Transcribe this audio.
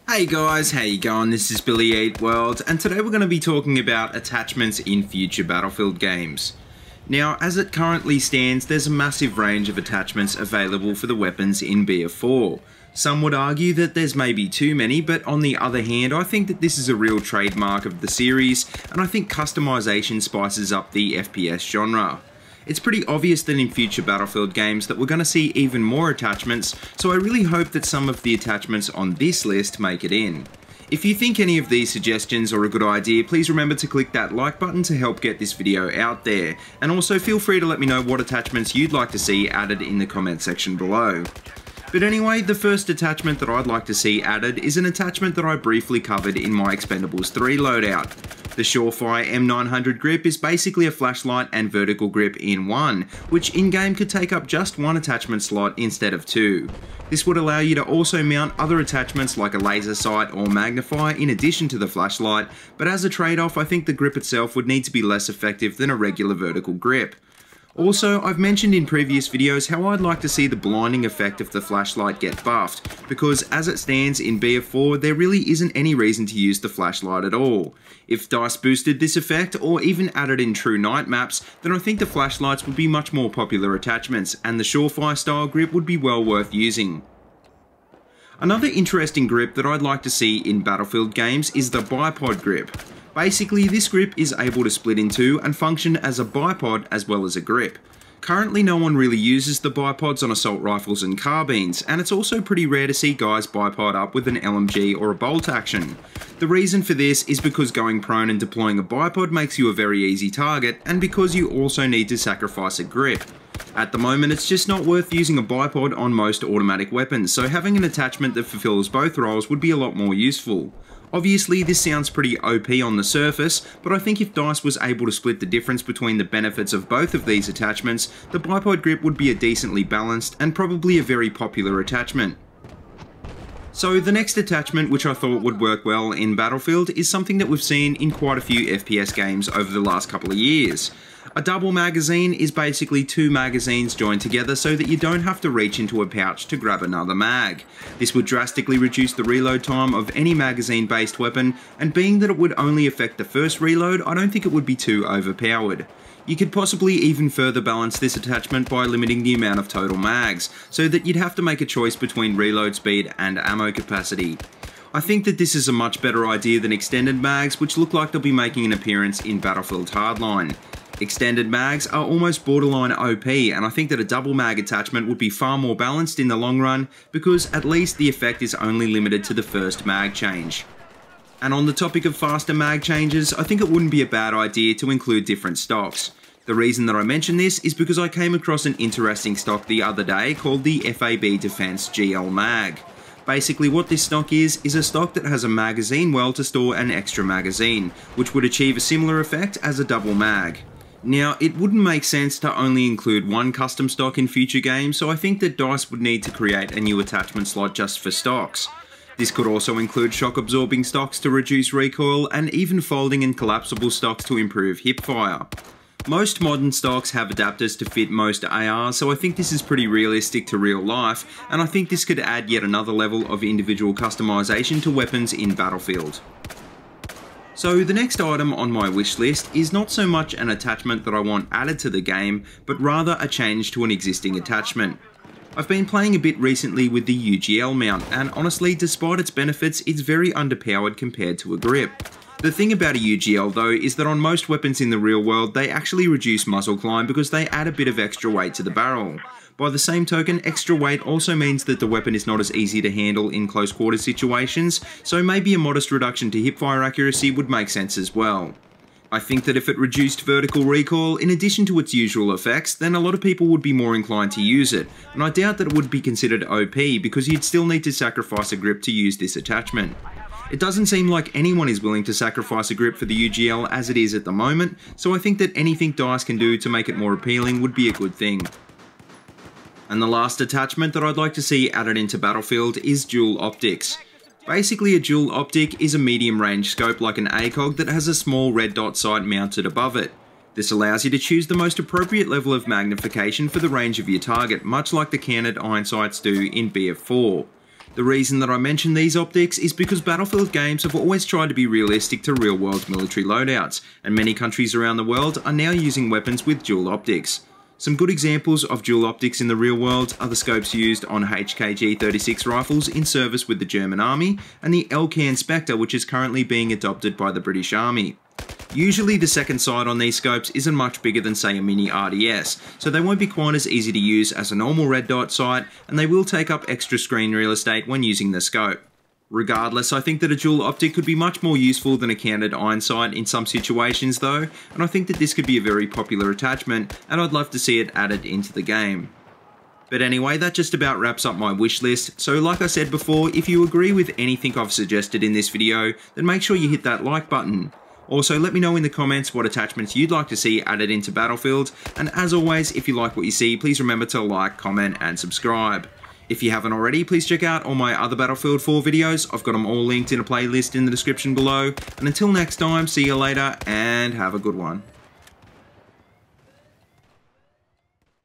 Hey guys, how you going? This is BillyEatWorld, and today we're going to be talking about attachments in future Battlefield games. Now, as it currently stands, there's a massive range of attachments available for the weapons in BF4. Some would argue that there's maybe too many, but on the other hand, I think that this is a real trademark of the series, and I think customization spices up the FPS genre. It's pretty obvious that in future Battlefield games that we're going to see even more attachments, so I really hope that some of the attachments on this list make it in. If you think any of these suggestions are a good idea, please remember to click that like button to help get this video out there, and also feel free to let me know what attachments you'd like to see added in the comment section below. But anyway, the first attachment that I'd like to see added is an attachment that I briefly covered in my Expendables 3 loadout. The Surefire M900 grip is basically a flashlight and vertical grip in one, which in-game could take up just one attachment slot instead of two. This would allow you to also mount other attachments like a laser sight or magnifier in addition to the flashlight, but as a trade-off I think the grip itself would need to be less effective than a regular vertical grip. Also, I've mentioned in previous videos how I'd like to see the blinding effect of the flashlight get buffed, because as it stands in BF4 there really isn't any reason to use the flashlight at all. If DICE boosted this effect or even added in true night maps, then I think the flashlights would be much more popular attachments and the Surefire style grip would be well worth using. Another interesting grip that I'd like to see in Battlefield games is the bipod grip. Basically, this grip is able to split in two and function as a bipod as well as a grip. Currently no one really uses the bipods on assault rifles and carbines, and it's also pretty rare to see guys bipod up with an LMG or a bolt action. The reason for this is because going prone and deploying a bipod makes you a very easy target, and because you also need to sacrifice a grip. At the moment it's just not worth using a bipod on most automatic weapons, so having an attachment that fulfills both roles would be a lot more useful. Obviously this sounds pretty OP on the surface, but I think if DICE was able to split the difference between the benefits of both of these attachments, the bipod grip would be a decently balanced and probably a very popular attachment. So the next attachment which I thought would work well in Battlefield is something that we've seen in quite a few FPS games over the last couple of years. A double magazine is basically two magazines joined together so that you don't have to reach into a pouch to grab another mag. This would drastically reduce the reload time of any magazine based weapon, and being that it would only affect the first reload, I don't think it would be too overpowered. You could possibly even further balance this attachment by limiting the amount of total mags, so that you'd have to make a choice between reload speed and ammo capacity. I think that this is a much better idea than extended mags, which look like they'll be making an appearance in Battlefield Hardline. Extended mags are almost borderline OP, and I think that a double mag attachment would be far more balanced in the long run, because at least the effect is only limited to the first mag change. And on the topic of faster mag changes, I think it wouldn't be a bad idea to include different stocks. The reason that I mention this is because I came across an interesting stock the other day called the FAB Defense GL Mag. Basically what this stock is a stock that has a magazine well to store an extra magazine, which would achieve a similar effect as a double mag. Now, it wouldn't make sense to only include one custom stock in future games, so I think that DICE would need to create a new attachment slot just for stocks. This could also include shock absorbing stocks to reduce recoil, and even folding and collapsible stocks to improve hipfire. Most modern stocks have adapters to fit most ARs, so I think this is pretty realistic to real life, and I think this could add yet another level of individual customization to weapons in Battlefield. So the next item on my wish list is not so much an attachment that I want added to the game, but rather a change to an existing attachment. I've been playing a bit recently with the UGL Mount, and honestly, despite its benefits, it's very underpowered compared to a grip. The thing about a UGL though is that on most weapons in the real world they actually reduce muzzle climb because they add a bit of extra weight to the barrel. By the same token, extra weight also means that the weapon is not as easy to handle in close quarter situations, so maybe a modest reduction to hipfire accuracy would make sense as well. I think that if it reduced vertical recoil in addition to its usual effects, then a lot of people would be more inclined to use it, and I doubt that it would be considered OP because you'd still need to sacrifice a grip to use this attachment. It doesn't seem like anyone is willing to sacrifice a grip for the UGL as it is at the moment, so I think that anything DICE can do to make it more appealing would be a good thing. And the last attachment that I'd like to see added into Battlefield is dual optics. Basically, a dual optic is a medium range scope like an ACOG that has a small red dot sight mounted above it. This allows you to choose the most appropriate level of magnification for the range of your target, much like the canted iron sights do in BF4. The reason that I mention these optics is because Battlefield games have always tried to be realistic to real-world military loadouts, and many countries around the world are now using weapons with dual optics. Some good examples of dual optics in the real world are the scopes used on HKG-36 rifles in service with the German Army, and the LCAN Spectre, which is currently being adopted by the British Army. Usually the second sight on these scopes isn't much bigger than say a mini RDS, so they won't be quite as easy to use as a normal red dot sight, and they will take up extra screen real estate when using the scope. Regardless, I think that a dual optic could be much more useful than a canted iron sight in some situations though, and I think that this could be a very popular attachment, and I'd love to see it added into the game. But anyway, that just about wraps up my wish list, so like I said before, if you agree with anything I've suggested in this video, then make sure you hit that like button. Also, let me know in the comments what attachments you'd like to see added into Battlefield, and as always, if you like what you see, please remember to like, comment, and subscribe. If you haven't already, please check out all my other Battlefield 4 videos. I've got them all linked in a playlist in the description below, and until next time, see you later, and have a good one.